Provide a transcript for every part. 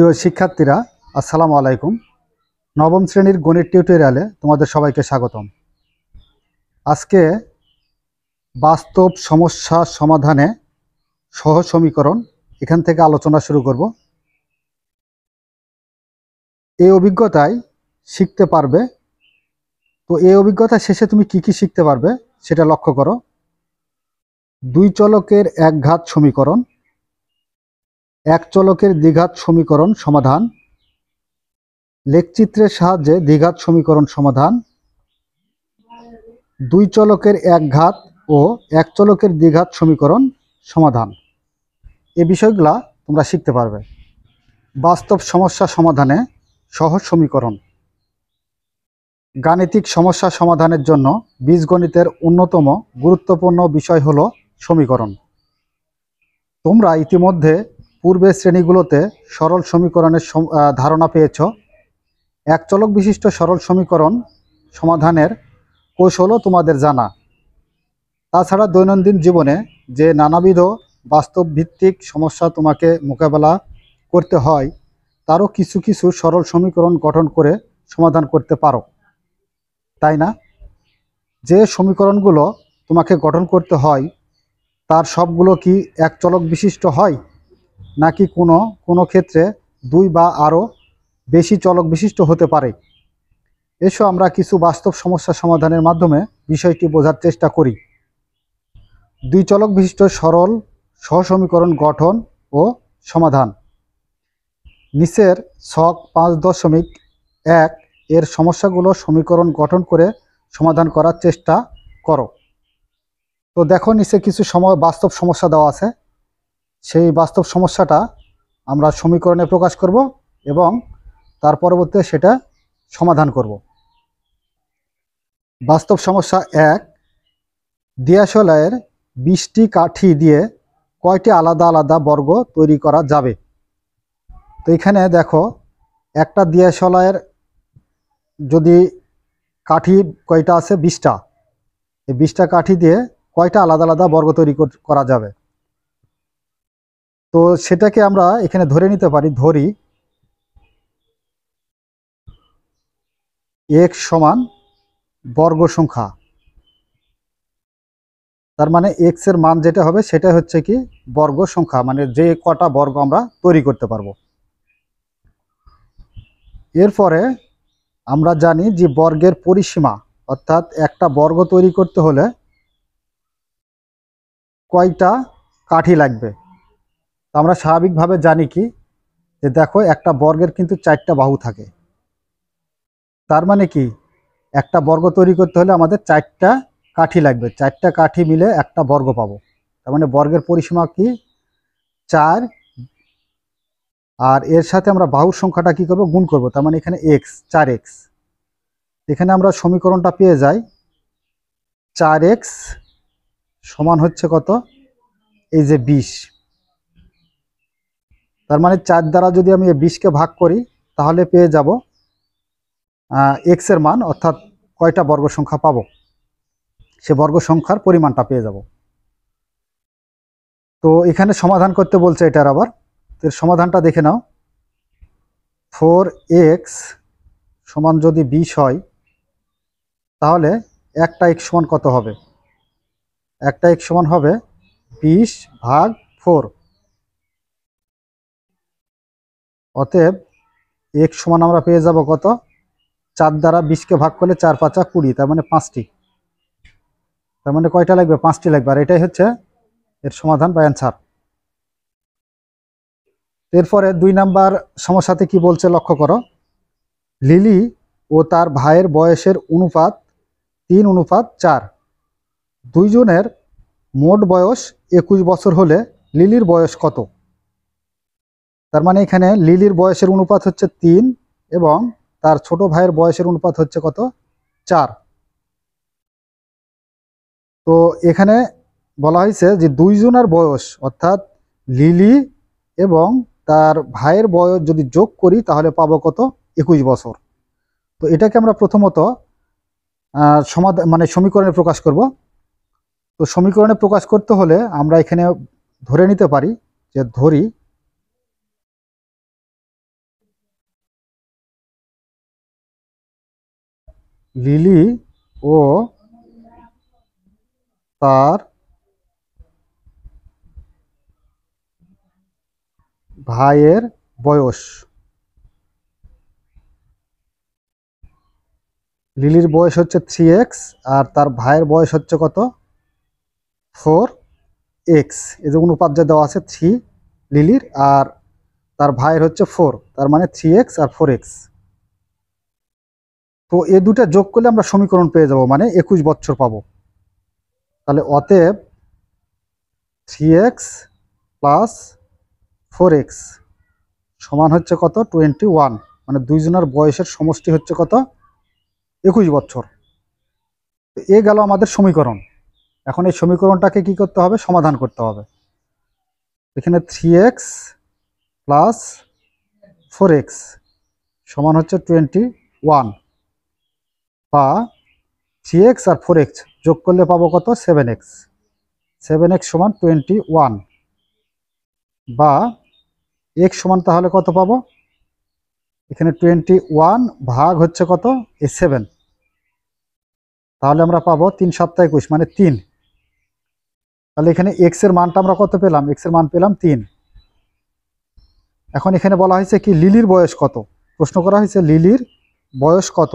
প্রিয় শিক্ষার্থীরা, আসসালামু আলাইকুম। নবম শ্রেণীর গণিত টিউটোরিয়ালে তোমাদের সবাইকে স্বাগতম। আজকে বাস্তব সমস্যা সমাধানে সহজ সমীকরণ এখান থেকে আলোচনা শুরু করব। এই অভিজ্ঞতায় শিখতে পারবে। তো এই অভিজ্ঞতা শেষে তুমি কি কি শিখতে পারবে সেটা লক্ষ্য করো। দুই চলকের একঘাত সমীকরণ, এক চলকের দ্বিঘাত সমীকরণ সমাধান, লেখচিত্রের সাহায্যে দ্বিঘাত সমীকরণ সমাধান, দুই চলকের একঘাত ও এক চলকের দ্বিঘাত সমীকরণ সমাধান। এই বিষয়গুলা তোমরা শিখতে পারবে। বাস্তব সমস্যা সমাধানে সহজ সমীকরণ। গাণিতিক সমস্যা সমাধানের জন্য বীজগণিতের অন্যতম গুরুত্বপূর্ণ বিষয় হলো সমীকরণ। তোমরা ইতিমধ্যে পূর্বের শ্রেণীগুলোতে সরল সমীকরণের ধারণা পেয়েছ। এক চলক বিশিষ্ট সরল সমীকরণ সমাধানের কৌশলও তোমাদের জানা। তাছাড়া দৈনন্দিন জীবনে যে নানাবিধ বাস্তব ভিত্তিক সমস্যা তোমাকে মোকাবেলা করতে হয় তারও কিছু কিছু সরল সমীকরণ গঠন করে সমাধান করতে পারো, তাই না? যে সমীকরণগুলো তোমাকে গঠন করতে হয় তার সবগুলো কি এক চলক বিশিষ্ট হয়, নাকি কোনো কোনো ক্ষেত্রে দুই বা আরও বেশি চলক বিশিষ্ট হতে পারে? এসো আমরা কিছু বাস্তব সমস্যা সমাধানের মাধ্যমে বিষয়টি বোঝার চেষ্টা করি। দুই চলক বিশিষ্ট সরল সহসমীকরণ গঠন ও সমাধান। নিচের ছক 5.1 এর সমস্যাগুলো সমীকরণ গঠন করে সমাধান করার চেষ্টা করো। তো দেখো, নিচে কিছু বাস্তব সমস্যা দেওয়া আছে। সেই বাস্তব সমস্যাটা আমরা সমীকরণে প্রকাশ করব এবং তার পরবর্তীতে সেটা সমাধান করব। বাস্তব সমস্যা 1, দিয়াশলাইয়ের 20টি কাঠি দিয়ে কয়টি আলাদা আলাদা বর্গ তৈরি করা যাবে? তো এখানে দেখো, একটা দিয়াশলাইয়ের যদি কাঠি কয়টা আছে, 20টা। এই 20টা কাঠি দিয়ে কয়টা আলাদা আলাদা বর্গ তৈরি করা যাবে? তো সেটাকে আমরা এখানে ধরে নিতে পারি। ধরি x সমান বর্গ সংখ্যা। তার মানে x এর মান যেটা হবে সেটা হচ্ছে কি বর্গ সংখ্যা, মানে যে কটা বর্গ আমরা তৈরি করতে পারবো। এরপরে আমরা জানি যে বর্গের পরিসীমা, অর্থাৎ একটা বর্গ তৈরি করতে হলে কয়টা কাঠি লাগবে। আমরা স্বাভাবিকভাবে জানি কি, যে দেখো একটা বর্গের কিন্তু 4টা বাহু থাকে। তার মানে কি একটা বর্গ তৈরি করতে হলে আমাদের 4টা কাঠি লাগবে। 4টা কাঠি মিলে একটা বর্গ পাবো। তার মানে বর্গের পরিসীমা কি 4, আর এর সাথে আমরা বাহুর সংখ্যাটা কি করব, গুণ করব। তার মানে এখানে x, 4x। এখানে আমরা সমীকরণটা পেয়ে যাই 4x সমান হচ্ছে কত, এই যে 20। তার মানে 4 দ্বারা যদি আমি 20কে ভাগ করি তাহলে পেয়ে যাব x এর মান, অর্থাৎ কয়টা বর্গ সংখ্যা পাবো, সে বর্গ সংখ্যার পরিমাণটা পেয়ে যাব। তো এখানে সমাধান করতে বলছে এটার। আবার এর সমাধানটা দেখে নাও। 4x সমান যদি 20 হয় তাহলে একটা x সমান কত হবে? একটা x সমান হবে 20/4। অতএব x সমান আমরা পেয়ে যাব কত, 4 দ্বারা 20কে ভাগ করলে 4 × 5 = 20, তার মানে 5টি। তার মানে কয়টা লাগবে? 5টি লাগবে। আর এটাই হচ্ছে এর সমাধান বা অ্যান্সার। এরপরে 2 নাম্বার সমস্যাতে কি বলছে লক্ষ্য করো। লিলি ও তার ভাইয়ের বয়সের অনুপাত 3:4। দুইজনের মোট বয়স 21 বছর হলে লিলির বয়স কত? তার মানে এখানে লিলির বয়সের অনুপাত হচ্ছে 3 এবং তার ছোট ভাইয়ের বয়সের অনুপাত হচ্ছে কত, 4। তো এখানে বলা হয়েছে যে দুইজনের বয়স, অর্থাৎ লিলি এবং তার ভাইয়ের বয়স যদি যোগ করি তাহলে পাবো কত, 21 বছর। তো এটাকে আমরা প্রথমত সমাধান মানে সমীকরণে প্রকাশ করব। তো সমীকরণে প্রকাশ করতে হলে আমরা এখানে ধরে নিতে পারি যে, ধরি লিলি ও তার ভাইয়ের বয়স। লিলির বয়স হচ্ছে 3x আর তার ভাইয়ের বয়স হচ্ছে কত? 4x। এই যে অনুপাত যে দেওয়া আছে 3 লিলির আর তার ভাইয়ের হচ্ছে 4, তার মানে 3x আর 4x। তো এই দুটা যোগ করলে আমরা সমীকরণ পেয়ে যাব, মানে 21 বছর পাবো। তাহলে অতএব 3x প্লাস 4x সমান হচ্ছে কত? 21। মানে দুইজনের বয়সের সমষ্টি হচ্ছে কত? 21 বছর। এ গেল আমাদের সমীকরণ। এখন এই সমীকরণটাকে কি করতে হবে? সমাধান করতে হবে। এখানে 3x প্লাস 4x সমান হচ্ছে 21, বা 3x আর 4x যোগ করলে পাবো কত? 7x। 7x সমান 21, বা x সমান তাহলে কত পাবো? এখানে 21 ভাগ হচ্ছে কত? এই 7। তাহলে আমরা পাবো 3 7 21, মানে 3। তাহলে এখানে x এর মানটা আমরা কত পেলাম? x এর মান পেলাম 3। এখন এখানে বলা হয়েছে কি লিলির বয়স কত? প্রশ্ন করা হয়েছে লিলির বয়স কত।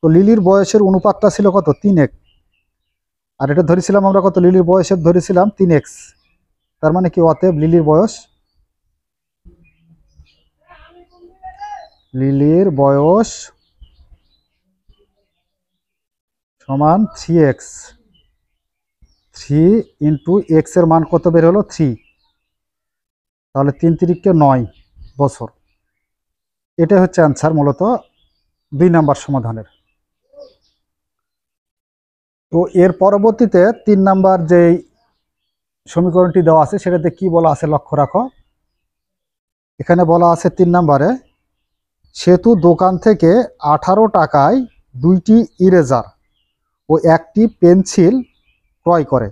তো লিলির বয়সের অনুপাতটা ছিল কত? 3x। আর এটা ধরেছিলাম আমরা কত? লিলির বয়সের ধরেছিলাম 3x। তার মানে কি অতএব লিলির বয়স সমান 3x। 3 ইন্টু x এর মান কত বের হলো? 3। তাহলে 3 তিরিকে 9 বছর। এটাই হচ্ছে অ্যান্সার মূলত 2 নাম্বার সমাধানের। তো এর পরবর্তীতে 3 নাম্বার যেই সমীকরণটি দেওয়া আছে সেটাতে কি বলা আছে লক্ষ্য রাখো। এখানে বলা আছে 3 নাম্বারে, সেতু দোকান থেকে 18 টাকায় 2টি ইরেজার ও 1টি পেন্সিল ক্রয় করে।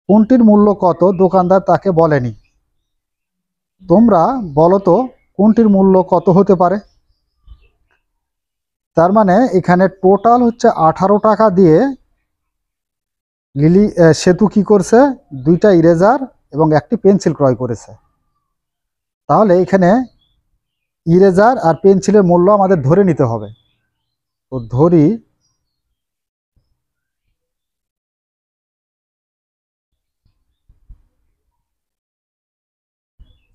কোনটির মূল্য কত দোকানদার তাকে বলেনি। তোমরা বলো তো কোনটির মূল্য কত হতে পারে। তার মানে এখানে টোটাল হচ্ছে 18 টাকা দিয়ে সেতু কি করছে? 2টা ইরেজার এবং 1টি পেন্সিল ক্রয় করেছে। তাহলে এখানে ইরেজার আর পেন্সিলের মূল্য আমাদের ধরে নিতে হবে। তো ধরি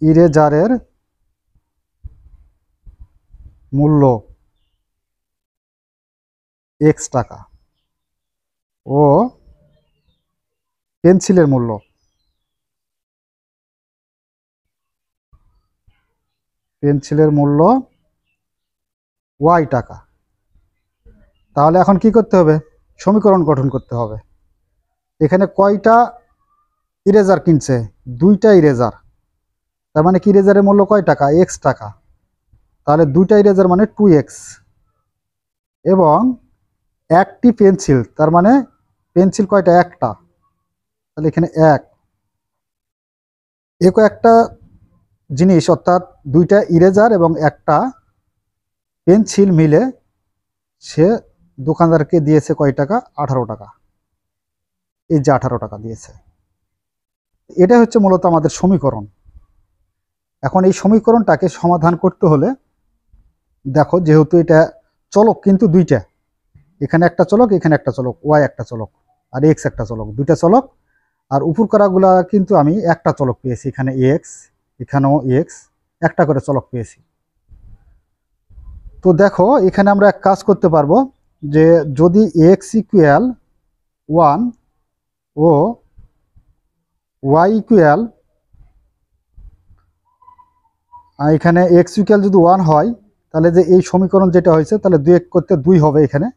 ইরেজারের মূল্য x টাকা ও পেন্সিলের মূল্য y টাকা। তাহলে এখন কি করতে হবে? সমীকরণ গঠন করতে হবে। এখানে কয়টা ইরেজার কিনছে? 2টা ইরেজার। তার মানে কি ইরেজারের মূল্য কয় টাকা? x টাকা। তাহলে 2টা ইরেজার মানে 2x, এবং 1টি পেন্সিল, তার মানে পেন্সিল কয়টা? 1টা। তাহলে এখানে 1 একটা জিনিস, অর্থাৎ 2টা ইরেজার এবং 1টা পেন্সিল মিলে সে দোকানদারকে দিয়েছে কয় টাকা? 18 টাকা। এই যে 18 টাকা দিয়েছে। এটা হচ্ছে মূলত আমাদের সমীকরণ। এখন এই সমীকরণটাকে সমাধান করতে হলে দেখো, যেহেতু এটা চলক কিন্তু 2টা, এখানে একটা চলক, এখানে একটা চলক, y একটা চলক আর x একটা চলক, 2টা চলক। আর উপর করাগুলা কিন্তু আমি একটা চলক পেয়েছি, এখানে x, এখানেও x, একটা করে চলক পেয়েছি। তো দেখো এখানে আমরা এক কাজ করতে পারবো, যে যদি x ইকুয়াল 1 ও y ইকুয়াল, এখানে x ইকুয়াল যদি 1 হয়, তাহলে যে এই সমীকরণ যেটা হয়েছে, তাহলে 2 এক করতে 2 হবে। এখানে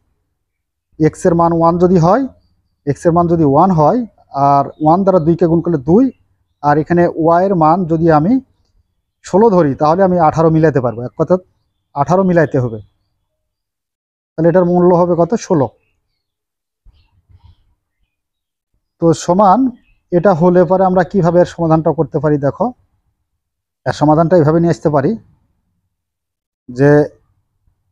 x এর মান 1 যদি হয়, x এর মান যদি 1 হয় আর 1 দ্বারা 2কে গুণ করলে 2, আর এখানে y এর মান যদি আমি 16 ধরি, তাহলে আমি 18 মিলাইতে পারবো। এক কথা 18 মিলাইতে হবে। তাহলে এটার মূল্য হবে কত? 16। তো সমান এটা হলে পরে আমরা কিভাবে এর সমাধানটা করতে পারি? দেখো, এর সমাধানটা এইভাবে নিয়ে আসতে পারি, যে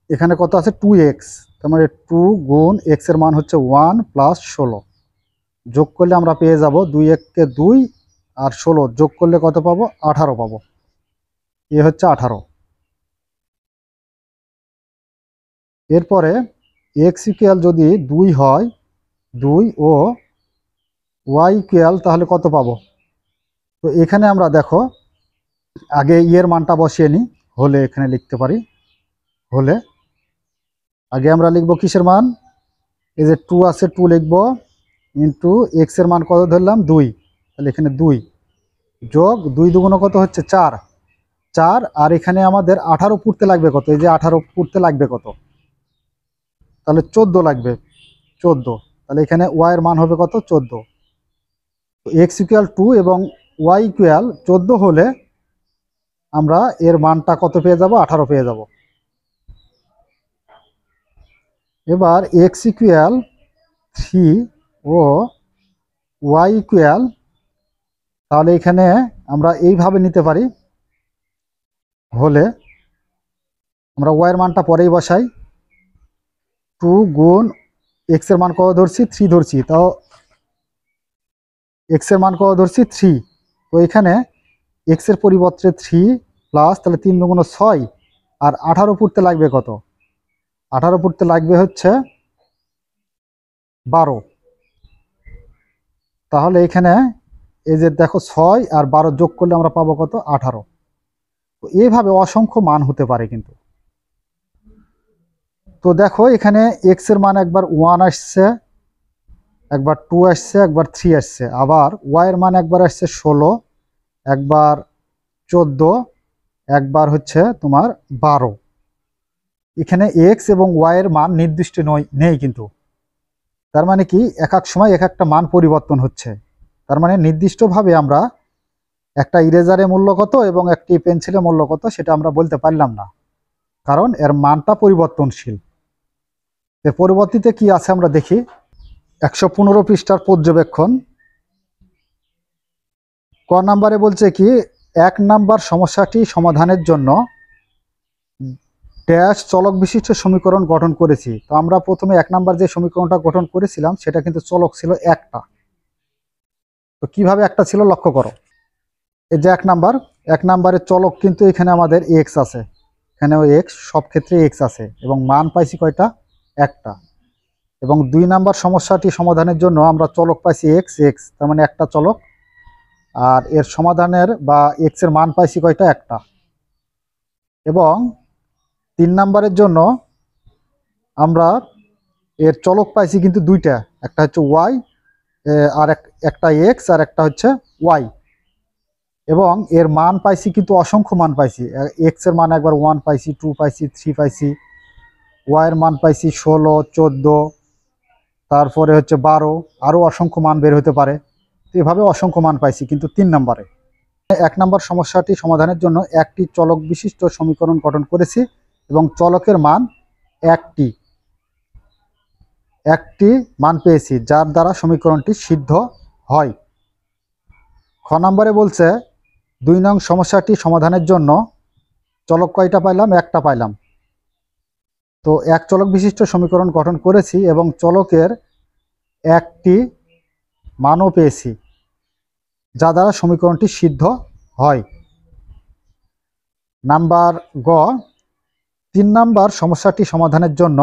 এখানে কত আছে 2x, তার মানে 2 গুণ x এর মান হচ্ছে 1 প্লাস 16, যোগ করলে আমরা পেয়ে যাব 2 1 কে 2 আর 16 যোগ করলে কত পাবো 18 পাবো। এ হচ্ছে 18। এরপরে x ইকুয়াল যদি 2 হয়, 2 ও y ইকুয়াল তাহলে কত পাবো? তো এখানে আমরা দেখো আগে এর মানটা বসিয়ে নিই, হলে এখানে লিখতে পারি। হলে আগে আমরা লিখব কিসের মান, এই যে 2 আছে 2 লিখব, ইন্টু x এর মান কত ধরলাম 2, তাহলে এখানে 2 যোগ 2 দুগুণ কত হচ্ছে 4, 4 আর এখানে আমাদের 18 পুড়তে লাগবে কত, এই যে 18 পুড়তে লাগবে কত, তাহলে 14 লাগবে, 14। তাহলে এখানে y এর মান হবে কত 14। তো x ইকুয়াল 2 এবং y ইকুয়াল 14 হলে আমরা এর মানটা কত পেয়ে যাব, 18 পেয়ে যাব। এবার x ইকুয়াল 3 ও y ইকুয়াল, তাহলে এখানে আমরা এইভাবে নিতে পারি। হলে আমরা y এর মানটা পরেই বসাই, 2 গুণ x এর মান কত ধরছি 3 ধরছি, তাও x এর মান কত ধরছি 3, তো এখানে x এর পরিবর্তে 3 প্লাস, তাহলে 3 দুগুণ 6 আর 18 পুড়তে লাগবে কত, 18 পুড়তে লাগবে হচ্ছে 12। তাহলে এখানে এই যে দেখো 6 আর 12 যোগ করলে আমরা পাবো কত 18। তো এইভাবে অসংখ্য মান হতে পারে কিন্তু। তো দেখো এখানে x এর মান একবার 1 আসছে, একবার 2 আসছে, একবার 3 আসছে, আবার y এর মান একবার আসছে 16, একবার 14, একবার হচ্ছে তোমার 12। এখানে x এবং y এর মান নির্দিষ্ট নেই কিন্তু, তার মানে কি এক এক সময় এক একটা মান পরিবর্তন হচ্ছে। তার মানে নির্দিষ্টভাবে আমরা একটা ইরেজারের মূল্য কত এবং একটি পেন্সিলের মূল্য কত সেটা আমরা বলতে পারলাম না, কারণ এর মানটা পরিবর্তনশীল। এর পরবর্তীতে কি আছে আমরা দেখি। 115 পৃষ্ঠার পর্যবেক্ষণ ক নাম্বারে বলছে কি, 1 নাম্বার সমস্যাটি সমাধানের জন্য ড্যাশ চলক বিশিষ্ট সমীকরণ গঠন করেছি। তো আমরা প্রথমে 1 নাম্বার যে সমীকরণটা গঠন করেছিলাম সেটা কিন্তু চলক ছিল একটা। তো কিভাবে একটা ছিল লক্ষ্য করো, এই যে 1 নাম্বারের চলক কিন্তু এখানে আমাদের x আছে, এখানেও x, সব ক্ষেত্রে x আছে এবং মান পাইছি কয়টা, একটা। এবং 2 নাম্বার সমস্যাটি সমাধানের জন্য আমরা চলক পাইছি x, তার মানে একটা চলক, আর এর সমাধানের বা x এর মান পাইছি কয়টা, একটা। এবং 3 নাম্বারের জন্য আমরা এর চলক পাইছি কিন্তু দুইটা, একটা হচ্ছে y আর একটা x আর একটা হচ্ছে y, এবং এর মান পাইছি কিন্তু অসংখ্য মান পাইছি। x এর মান একবার 1 পাইছি, 2 পাইছি, 3 পাইছি, y এর মান পাইছি 16, 14, তারপরে হচ্ছে 12, আরও অসংখ্য মান বের হতে পারে। তো এভাবে অসংখ্য মান পাইছি কিন্তু 3 নাম্বারে। 1 নাম্বার সমস্যাটি সমাধানের জন্য একটি চলক বিশিষ্ট সমীকরণ গঠন করেছি এবং চলকের মান একটি মান পেয়েছি যার দ্বারা সমীকরণটি সিদ্ধ হয়। খ নাম্বারে বলছে 2 নং সমস্যাটি সমাধানের জন্য চলক কয়টা পাইলাম, একটা পাইলাম। তো এক চলক বিশিষ্ট সমীকরণ গঠন করেছি এবং চলকের একটি মানও পেয়েছি যা দ্বারা সমীকরণটি সিদ্ধ হয়। নাম্বার গ, 3 নাম্বার সমস্যাটি সমাধানের জন্য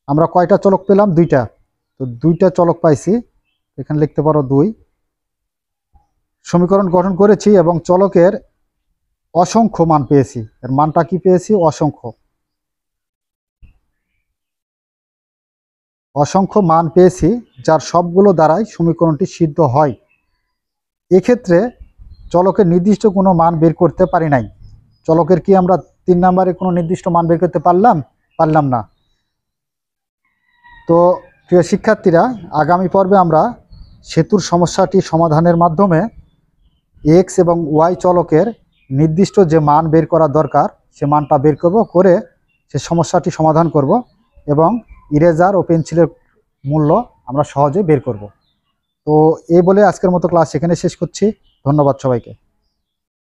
আমরা কয়টা চলক পেলাম, দুইটা। তো দুইটা চলক পাইছি, এখানে লিখতে পারো 2। সমীকরণ গঠন করেছি এবং চলকের অসংখ্য মান পেয়েছি, এর মানটা কি পেয়েছি, অসংখ্য মান পেয়েছি যার সবগুলো দ্বারাই সমীকরণটি সিদ্ধ হয়। এক্ষেত্রে চলকের নির্দিষ্ট কোনো মান বের করতে পারি নাই। চলকের কি আমরা 3 নাম্বারে কোনো নির্দিষ্ট মান বের করতে পারলাম না। তো প্রিয় শিক্ষার্থীরা, আগামী পর্বে আমরা সেতুর সমস্যাটি সমাধানের মাধ্যমে x এবং y চলকের নির্দিষ্ট যে মান বের করা দরকার সে মানটা বের করে সে সমস্যাটি সমাধান করব এবং ইরেজার ও পেন্সিলের মূল্য আমরা সহজে বের করব। তো এই বলে আজকের মতো ক্লাস এখানে শেষ করছি। ধন্যবাদ সবাইকে।